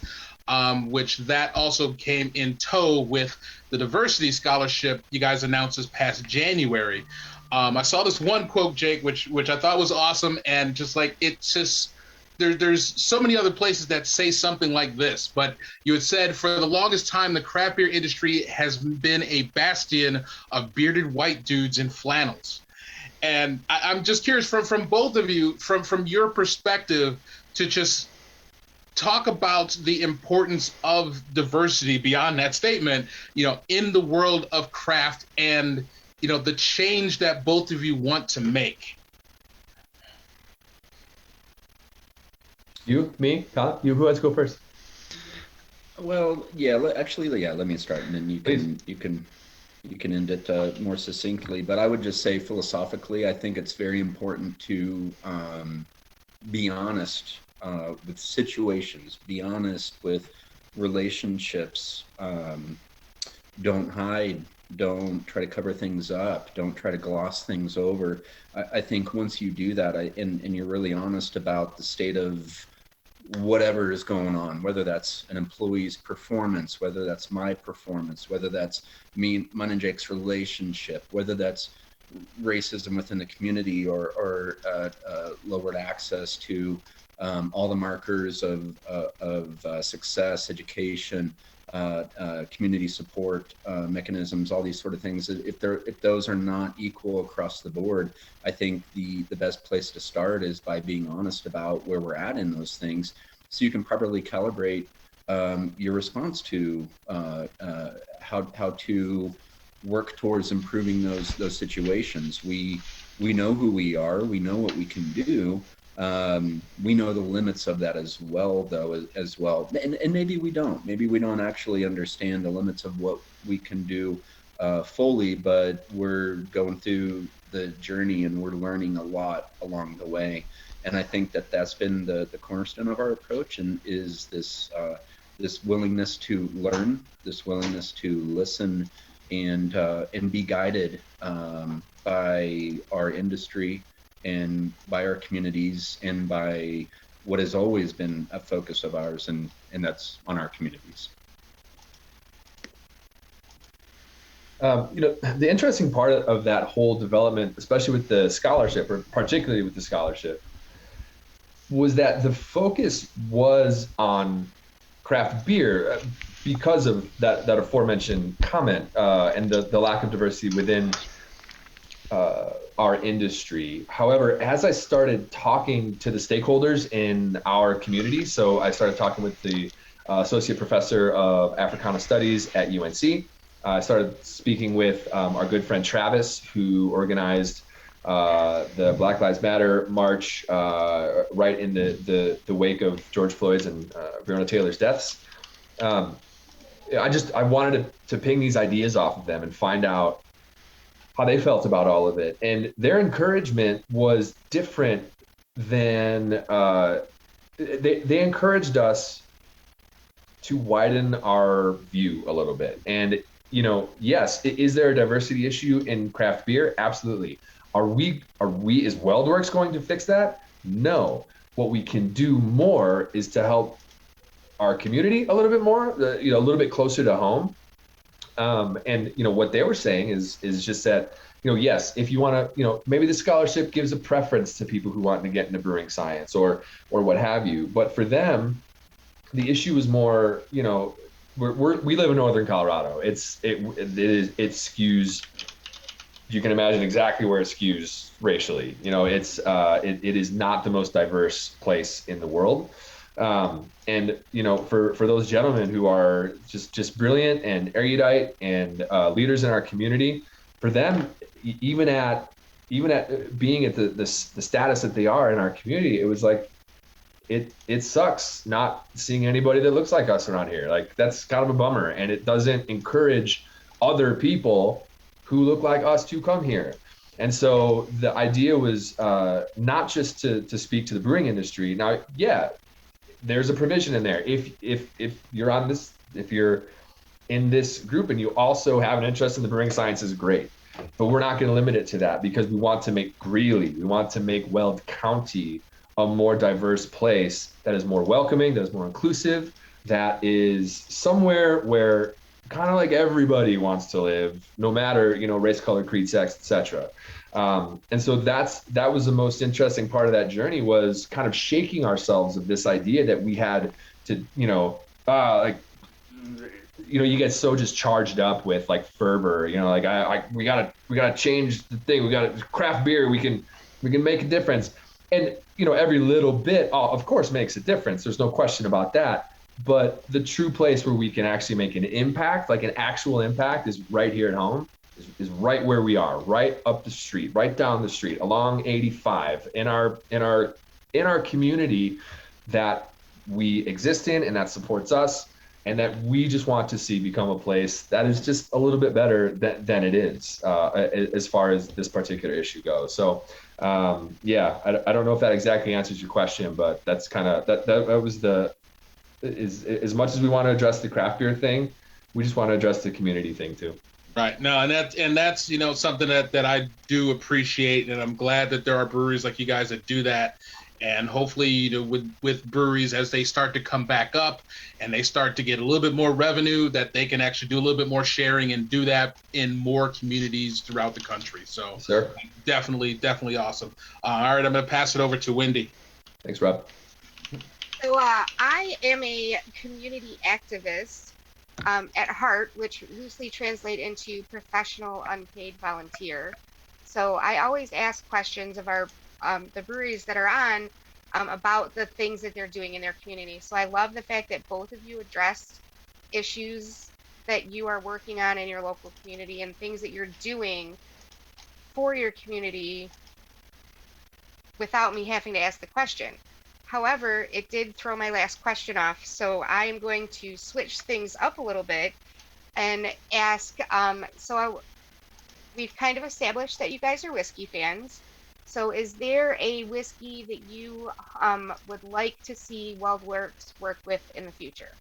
which that also came in tow with the diversity scholarship you guys announced this past January. I saw this one quote, Jake, which I thought was awesome, and just like it's just there's so many other places that say something like this. But you had said for the longest time the craft beer industry has been a bastion of bearded white dudes in flannels, and I'm just curious from both of you, from your perspective, to just talk about the importance of diversity beyond that statement, in the world of craft and the change that both of you want to make. You, me, Colin? Who wants to go first? Well, yeah. Let me start, and then you can end it more succinctly. But I would just say philosophically, I think it's very important to be honest with situations, be honest with relationships. Don't hide. Don't try to cover things up. Don't try to gloss things over. I think once you do that, and you're really honest about the state of whatever is going on, whether that's an employee's performance, whether that's my performance, whether that's mine and Jake's relationship, whether that's racism within the community or lowered access to all the markers of success, education, community support mechanisms, all these sort of things. If those are not equal across the board, I think the best place to start is by being honest about where we're at in those things, so you can properly calibrate your response to how to work towards improving those situations. We know who we are. We know what we can do. We know the limits of that as well, and maybe we don't actually understand the limits of what we can do fully, but we're going through the journey and we're learning a lot along the way. And I think that's been the cornerstone of our approach, and is this willingness to learn, this willingness to listen, and be guided by our industry, and by our communities, and by what has always been a focus of ours, and that's on our communities. The interesting part of that whole development, especially with the scholarship, or particularly with the scholarship, was that the focus was on craft beer because of that aforementioned comment and the lack of diversity within our industry. However, as I started talking to the stakeholders in our community, so I started talking with the Associate Professor of Africana Studies at UNC. I started speaking with our good friend Travis, who organized the Black Lives Matter march right in the wake of George Floyd's and Breonna Taylor's deaths. I wanted to ping these ideas off of them and find out how they felt about all of it. And their encouragement was different than, they encouraged us to widen our view a little bit. And, yes, is there a diversity issue in craft beer? Absolutely. Is WeldWerks going to fix that? No. What we can do more is to help our community a little bit more, a little bit closer to home. And what they were saying is just that, yes, if you want to, maybe the scholarship gives a preference to people who want to get into brewing science or what have you. But for them, the issue is more, we live in northern Colorado. It skews. You can imagine exactly where it skews racially. It is not the most diverse place in the world. And for those gentlemen who are just brilliant and erudite and leaders in our community, for them, even at being at the status that they are in our community, it was like it sucks not seeing anybody that looks like us around here. Like, that's kind of a bummer, and it doesn't encourage other people who look like us to come here. And so the idea was not just to speak to the brewing industry. Now, yeah, there's a provision in there. If you're on this, if you're in this group and you also have an interest in the brewing sciences, great. But we're not going to limit it to that, because we want to make Greeley, we want to make Weld County a more diverse place that is more welcoming, that is more inclusive, that is somewhere where kind of like everybody wants to live, no matter, race, color, creed, sex, etc. And so that was the most interesting part of that journey, was kind of shaking ourselves of this idea that we had to, you get so just charged up with like fervor, we gotta change the thing. We gotta craft beer. We can make a difference. And, every little bit, of course, makes a difference. There's no question about that. But the true place where we can actually make an impact, like an actual impact, is right here at home, is right where we are, right up the street, right down the street, along 85, in our community that we exist in and that supports us, and that we just want to see become a place that is just a little bit better than it is, as far as this particular issue goes. So, I don't know if that exactly answers your question, but that's kind of that was as much as we want to address the craft beer thing, we just want to address the community thing too. Right. No, and that's something that I do appreciate, and I'm glad that there are breweries like you guys that do that. And hopefully, with breweries, as they start to come back up and they start to get a little bit more revenue, that they can actually do a little bit more sharing and do that in more communities throughout the country. So, sure. Definitely awesome. All right, I'm going to pass it over to Wendy. Thanks, Rob. So I am a community activist at heart, which loosely translate into professional unpaid volunteer. So I always ask questions of our the breweries that are on about the things that they're doing in their community. So I love the fact that both of you addressed issues that you are working on in your local community and things that you're doing for your community without me having to ask the question. However, it did throw my last question off, so I am going to switch things up a little bit and ask, we've kind of established that you guys are whiskey fans. So is there a whiskey that you would like to see WeldWerks work with in the future?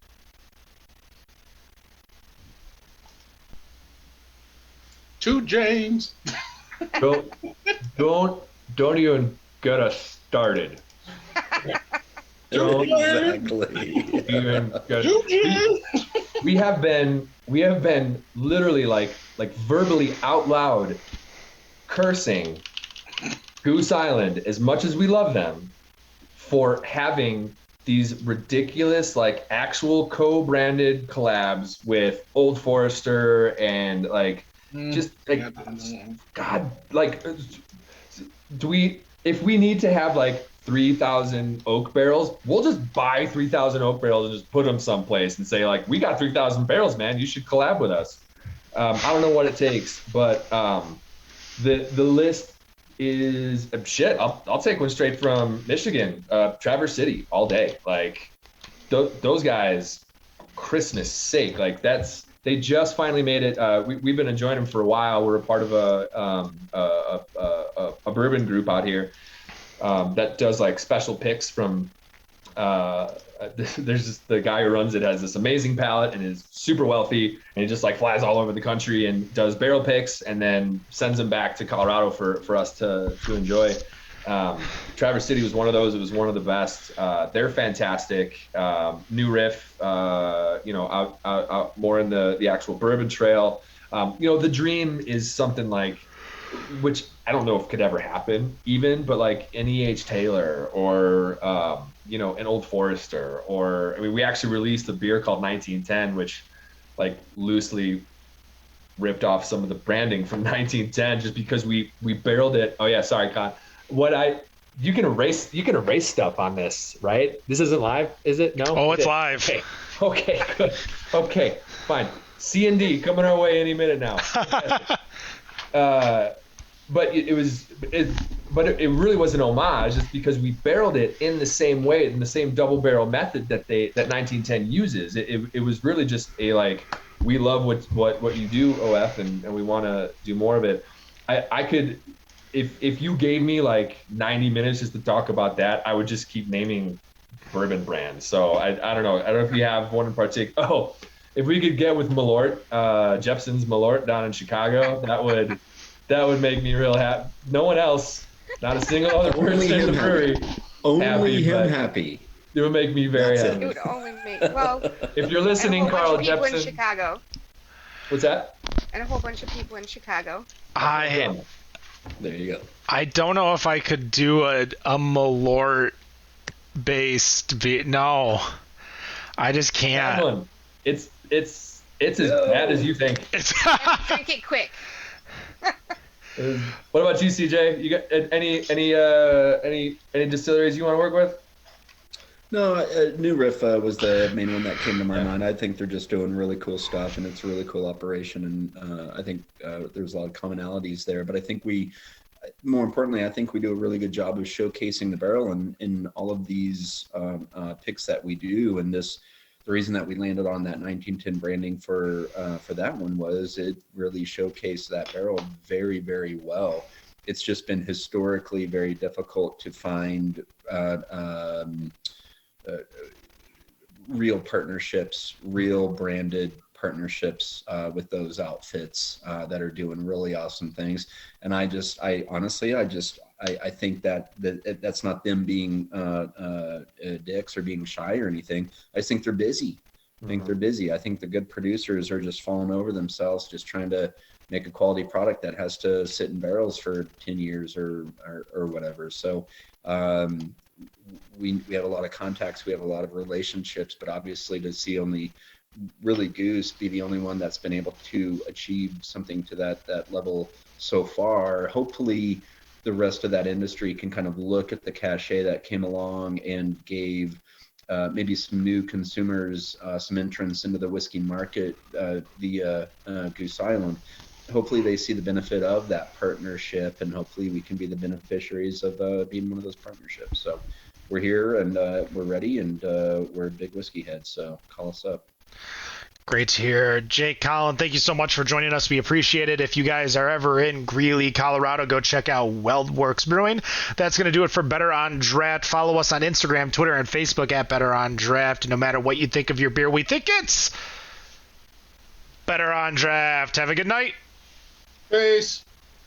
To James. Don't even get us started. Exactly. We have been literally like verbally out loud cursing Goose Island, as much as we love them, for having these ridiculous actual co-branded collabs with Old Forester and just like, God, like, if we need to have like 3,000 oak barrels, we'll just buy 3,000 oak barrels and just put them someplace and say like, we got 3,000 barrels, man. You should collab with us. I don't know what it takes, but the list is shit. I'll take one straight from Michigan, Traverse City, all day. Like those guys, Christmas sake, like they just finally made it. We've been enjoying them for a while. We're a part of a bourbon group out here that does like special picks from. There's just the guy who runs it has this amazing palate and is super wealthy, and he just like flies all over the country and does barrel picks and then sends them back to Colorado for us to enjoy. Traverse City was one of those. It was one of the best. They're fantastic. New riff, out more in the actual bourbon trail. The dream is something like, which I don't know if could ever happen even, but like an E.H. Taylor or, an Old Forester, we actually released a beer called 1910, which like loosely ripped off some of the branding from 1910 just because we barreled it. Oh yeah, sorry, Con. You can erase stuff on this, right? This isn't live, is it? No. Oh, it's live. Okay, good. Okay, fine. C&D coming our way any minute now. But it really was an homage, just because we barreled it in the same way, in the same double barrel method that 1910 uses. It was really just a like, we love what you do, OF, and we want to do more of it. I could, if you gave me like 90 minutes just to talk about that, I would just keep naming bourbon brands. So I don't know. I don't know if you have one in particular. Oh, if we could get with Malort, Jepson's Malort down in Chicago, that would make me real happy. No one else, not a single other person in the brewery. Only him happy. It would make me very happy. It would only make, well. If you're listening, Carl Jepsen. Jepsen. In Chicago. What's that? And a whole bunch of people in Chicago. There you go. I don't know if I could do a Malort based beer. No, I just can't. It's as bad as you think. Drink it quick. What about you, CJ? You got any distilleries you want to work with? No, New Riff was the main one that came to my mind. I think they're just doing really cool stuff, and it's a really cool operation. And I think there's a lot of commonalities there. But I think more importantly, I think we do a really good job of showcasing the barrel in all of these picks that we do. And the reason that we landed on that 1910 branding for that one was it really showcased that barrel very, very well. It's just been historically very difficult to find real partnerships, real branded partnerships with those outfits that are doing really awesome things. And I think that's not them being dicks or being shy or anything. I just think they're busy. I think they're busy. I think the good producers are just falling over themselves, just trying to make a quality product that has to sit in barrels for 10 years or whatever. So we have a lot of contacts, we have a lot of relationships, but obviously to see only really Goose be the only one that's been able to achieve something to that level so far, hopefully the rest of that industry can kind of look at the cachet that came along and gave maybe some new consumers some entrance into the whiskey market via Goose Island. Hopefully they see the benefit of that partnership, and hopefully we can be the beneficiaries of being one of those partnerships. So we're here and we're ready, and we're big whiskey heads, so call us up. Great to hear. Jake, Colin, thank you so much for joining us. We appreciate it. If you guys are ever in Greeley, Colorado, go check out WeldWerks Brewing. That's going to do it for Better on Draft. Follow us on Instagram, Twitter, and Facebook at Better on Draft. No matter what you think of your beer, we think it's Better on Draft. Have a good night. Peace.